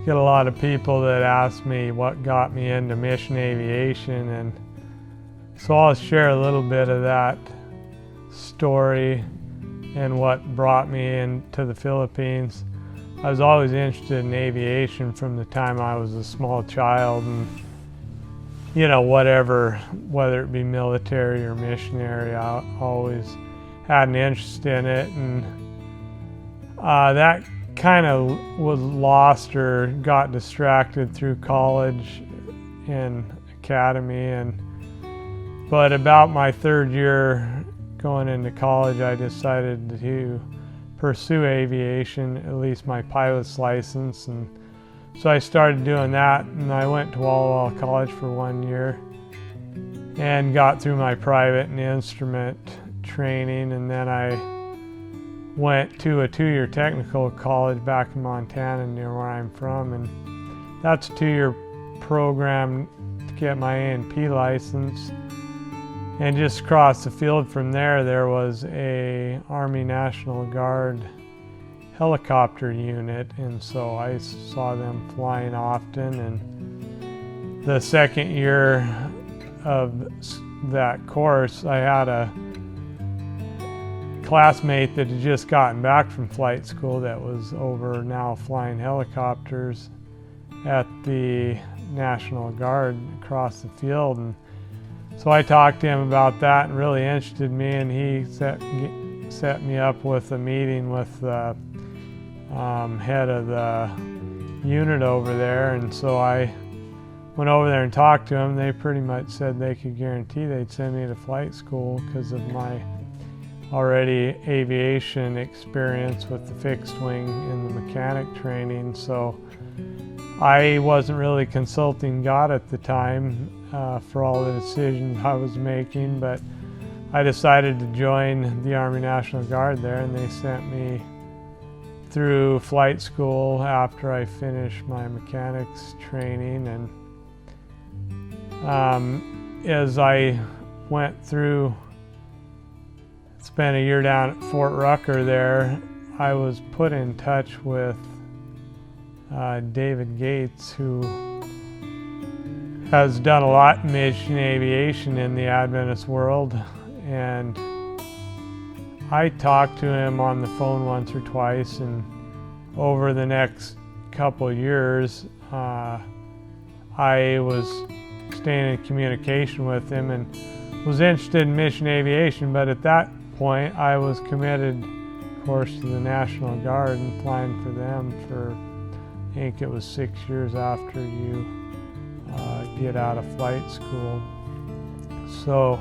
get a lot of people that ask me what got me into mission aviation, and so I'll share a little bit of that story and what brought me into the Philippines. I was always interested in aviation from the time I was a small child, and whatever, whether it be military or missionary, I always had an interest in it, and that kind of was lost or got distracted through college and academy, but about my third year going into college, I decided to pursue aviation, at least my pilot's license, and so I started doing that, and I went to Walla Walla College for 1 year and got through my private and instrument training, and then I went to a 2-year technical college back in Montana near where I'm from, and that's a 2-year program to get my A&P license. And just across the field from there was a Army National Guard helicopter unit, and so I saw them flying often. And the second year of that course, I had a classmate that had just gotten back from flight school that was over now flying helicopters at the National Guard across the field, and so I talked to him about that and really interested me, and he set me up with a meeting with the head of the unit over there, and so I went over there and talked to him. They pretty much said they could guarantee they'd send me to flight school because of my already aviation experience with the fixed wing and the mechanic training. So I wasn't really consulting God at the time for all the decisions I was making, but I decided to join the Army National Guard there, and they sent me through flight school after I finished my mechanics training. And as I went through, spent a year down at Fort Rucker there, I was put in touch with David Gates, who has done a lot in mission aviation in the Adventist world, and I talked to him on the phone once or twice, and over the next couple years I was staying in communication with him and was interested in mission aviation, but at that point I was committed, of course, to the National Guard and flying for them for, I think it was 6 years after you get out of flight school. So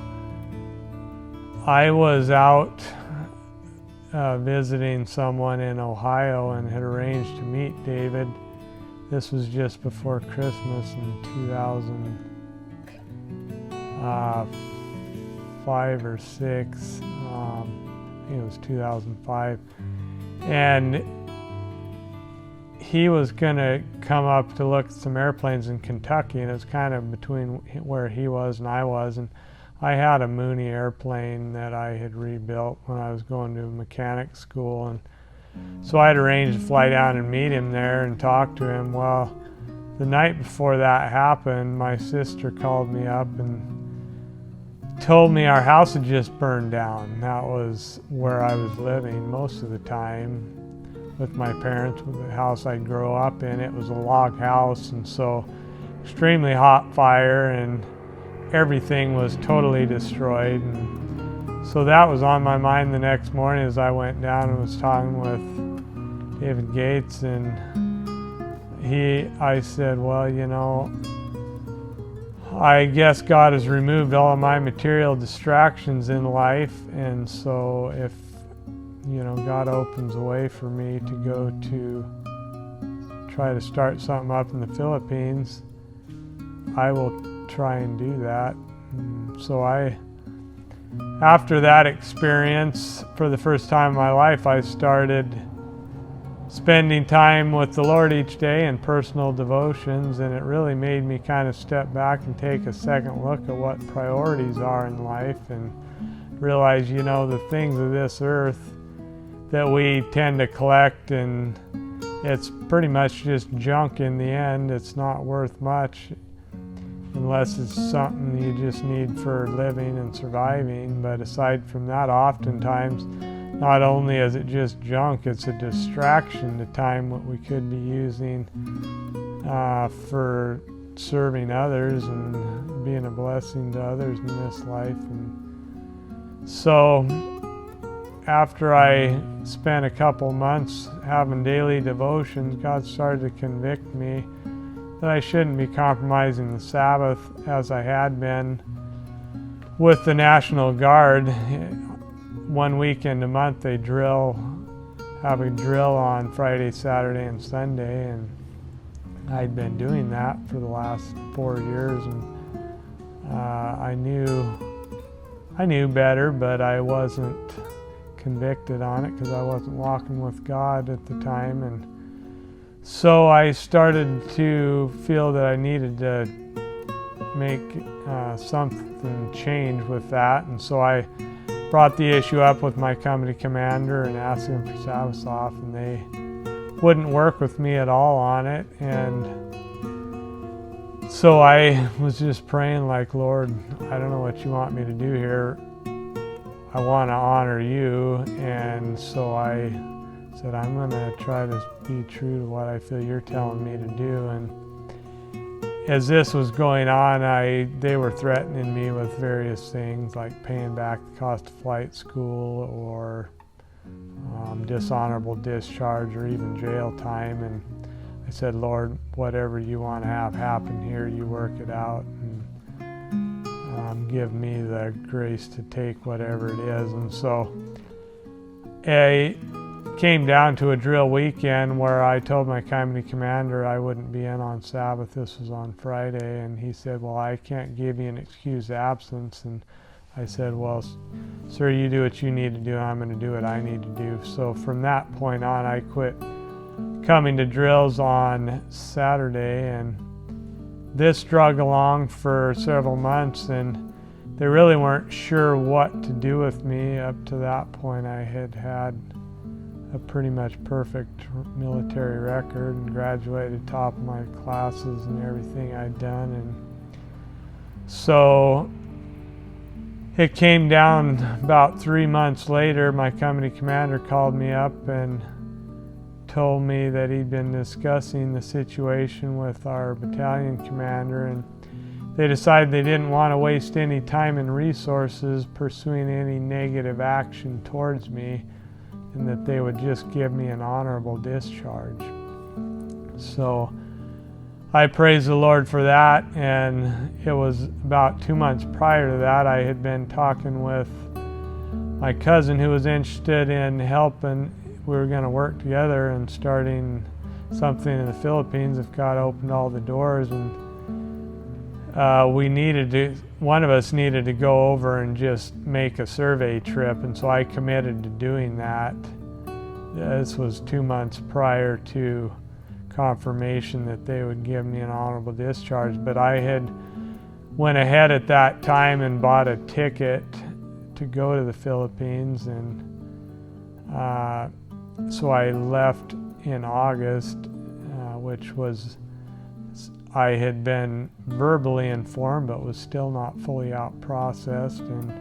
I was out visiting someone in Ohio and had arranged to meet David. This was just before Christmas in 2005 or 6. I think it was 2005. And he was going to come up to look at some airplanes in Kentucky, and it was kind of between where he was and I was. And I had a Mooney airplane that I had rebuilt when I was going to mechanic school, and so I had arranged to fly down and meet him there and talk to him. Well, the night before that happened, my sister called me up and told me our house had just burned down. That was where I was living most of the time with my parents, with the house I grew up in. It was a log house, and so extremely hot fire, and everything was totally destroyed. And so that was on my mind the next morning as I went down and was talking with David Gates, and I said, well, I guess God has removed all of my material distractions in life, and so if God opens a way for me to go to try to start something up in the Philippines, I will try and do that. So after that experience, for the first time in my life, I started spending time with the Lord each day in personal devotions, and it really made me kind of step back and take a second look at what priorities are in life, and realize, the things of this earth that we tend to collect and it's pretty much just junk in the end. It's not worth much unless it's something you just need for living and surviving. But aside from that, oftentimes, not only is it just junk, it's a distraction to time what we could be using for serving others and being a blessing to others in this life. And so after I spent a couple months having daily devotions, God started to convict me that I shouldn't be compromising the Sabbath as I had been with the National Guard. 1 weekend a month they have a drill on Friday, Saturday, and Sunday, and I'd been doing that for the last 4 years, and I knew better, but I wasn't convicted on it because I wasn't walking with God at the time. And so I started to feel that I needed to make something change with that, and so I brought the issue up with my company commander and asked him for Sabbath off, and they wouldn't work with me at all on it. And so I was just praying like, Lord, I don't know what you want me to do here. I want to honor you. And so I said, I'm going to try to be true to what I feel you're telling me to do. And as this was going on, they were threatening me with various things like paying back the cost of flight school or dishonorable discharge or even jail time. And I said, Lord, whatever you want to have happen here, you work it out, and give me the grace to take whatever it is. And so it came down to a drill weekend where I told my company commander I wouldn't be in on Sabbath. This was on Friday, and he said, well, I can't give you an excused absence. And I said, well, sir, you do what you need to do. I'm going to do what I need to do. So from that point on, I quit coming to drills on Saturday, and this dragged along for several months, and they really weren't sure what to do with me. Up to that point, I had a pretty much perfect military record and graduated top of my classes and everything I'd done. And so it came down about 3 months later. My company commander called me up and told me that he'd been discussing the situation with our battalion commander, and they decided they didn't want to waste any time and resources pursuing any negative action towards me, and that they would just give me an honorable discharge. So I praise the Lord for that. And it was about 2 months prior to that, I had been talking with my cousin who was interested in helping. We were going to work together and starting something in the Philippines if God opened all the doors. And one of us needed to go over and just make a survey trip, and so I committed to doing that. This was 2 months prior to confirmation that they would give me an honorable discharge, but I had went ahead at that time and bought a ticket to go to the Philippines, and so I left in August, which was, I had been verbally informed but was still not fully out processed. And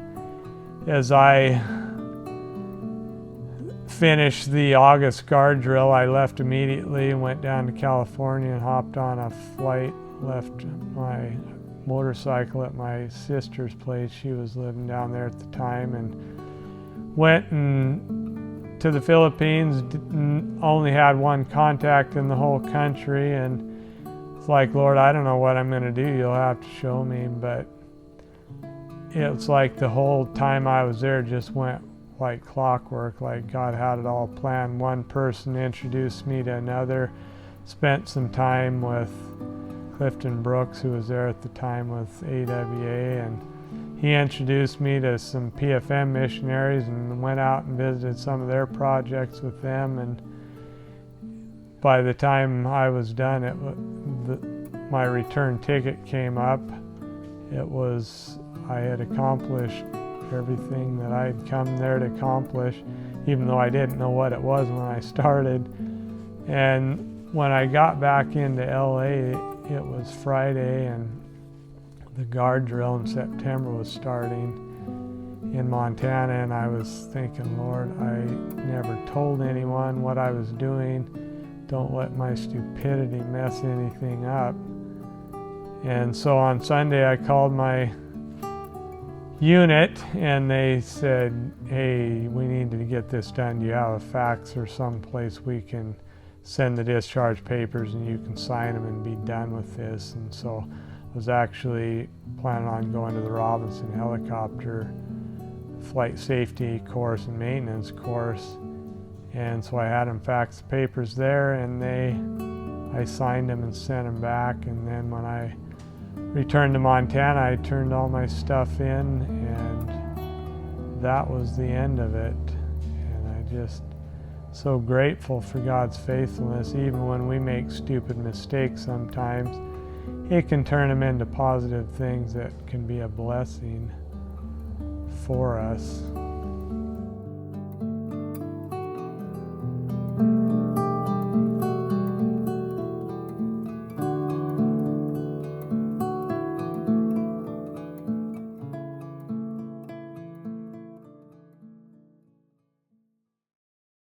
as I finished the August guard drill, I left immediately and went down to California and hopped on a flight, left my motorcycle at my sister's place. She was living down there at the time, and went to the Philippines. Only had one contact in the whole country, and it's like, Lord, I don't know what I'm going to do. You'll have to show me. But it's like the whole time I was there just went like clockwork, like God had it all planned. One person introduced me to another. Spent some time with Clifton Brooks, who was there at the time with AWA, and he introduced me to some PFM missionaries, and went out and visited some of their projects with them. And by the time I was done, my return ticket came up. I had accomplished everything that I'd come there to accomplish, even though I didn't know what it was when I started. And when I got back into LA, it was Friday, and the guard drill in September was starting in Montana, and I was thinking, Lord, I never told anyone what I was doing. Don't let my stupidity mess anything up. And so on Sunday, I called my unit, and they said, hey, we need to get this done. Do you have a fax or some place we can send the discharge papers and you can sign them and be done with this? And so I was actually planning on going to the Robinson helicopter flight safety course and maintenance course. And so I had them fax the papers there, and I signed them and sent them back. And then when I returned to Montana, I turned all my stuff in, and that was the end of it. And I just so grateful for God's faithfulness. Even when we make stupid mistakes sometimes, He can turn them into positive things that can be a blessing for us.